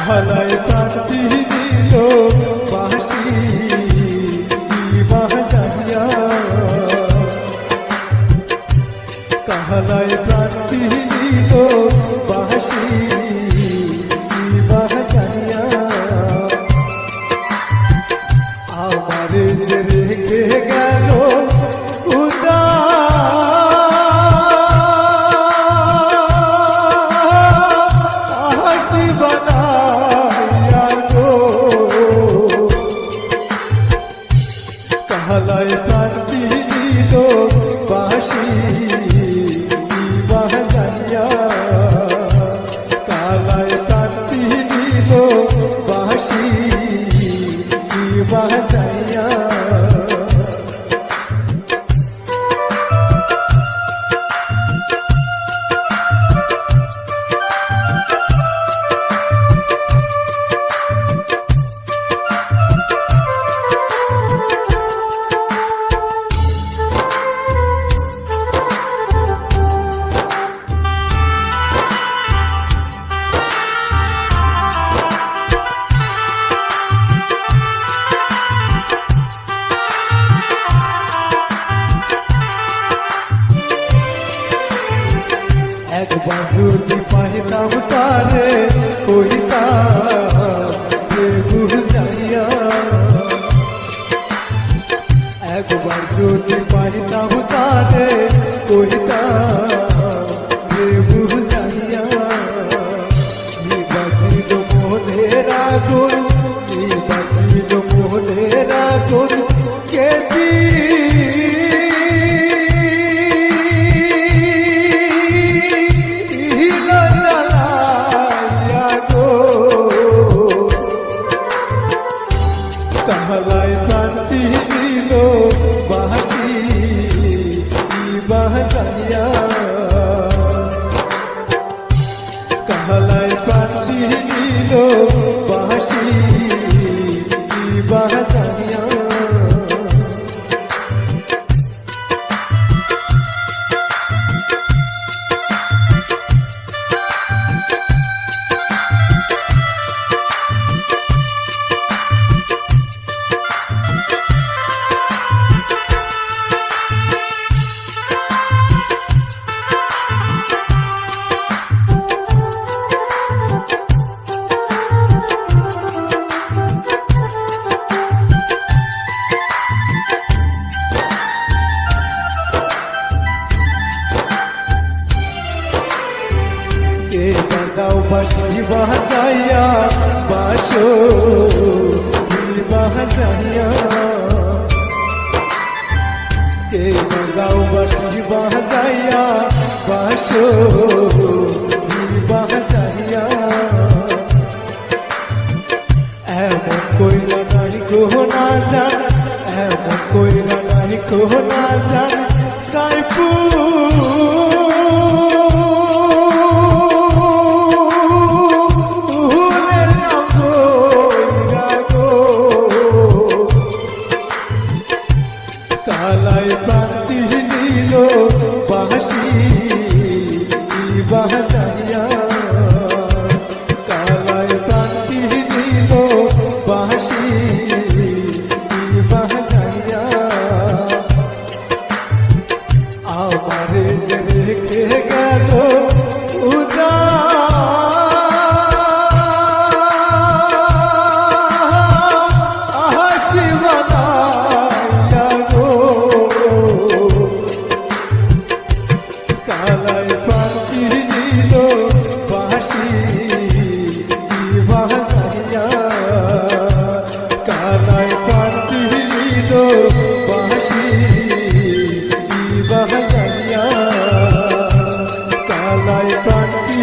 কাহালায় প্রান্তি দিল বাঁশি বাজাইয়া, কাহালায় প্রান্তি দিল বাঁশি বাজাইয়া, আমারে যে রেখে গেল কাহালায় প্রান্তি দিল বাঁশি বাজাইয়া, কাহালায় প্রান্তি দিল বাঁশি বাজাইয়া। একবার যদি পাইতাম তারে কইতাম যে বুঝাইয়া, একবার যদি পাইতাম তারে কইতাম যে বুঝাইয়া, নিবাসিল মোহনের আগুন, নিবাসিল মোহনের আগুন কেদি কাহালায় প্রান্তি দিল বাঁশি বাজাইয়া, কাহালায় প্রান্তি দিল বাঁশি বাজাইয়া। কে বাজাও বাঁশি বাজাইয়া, বাঁশো বাজাইয়া, কে বাজাও বাঁশি বাজাইয়া, বাঁশো বাজাইয়া, এমন কইরা নাই গো না জান, এমন কইরা নাই গো না জান সাইফুল কাহালায় প্রান্তি দিল বাঁশি বাজাইয়া, কাহালায় প্রান্তি দিল বাঁশি বাজাইয়া, আমারে যে রেখে গেল কাহালায় প্রান্তি দিল বাঁশি বাজাইয়া, কাহালায় প্রান্তি দিল বাঁশি বাজাইয়া, কাহালায় প্রান্তি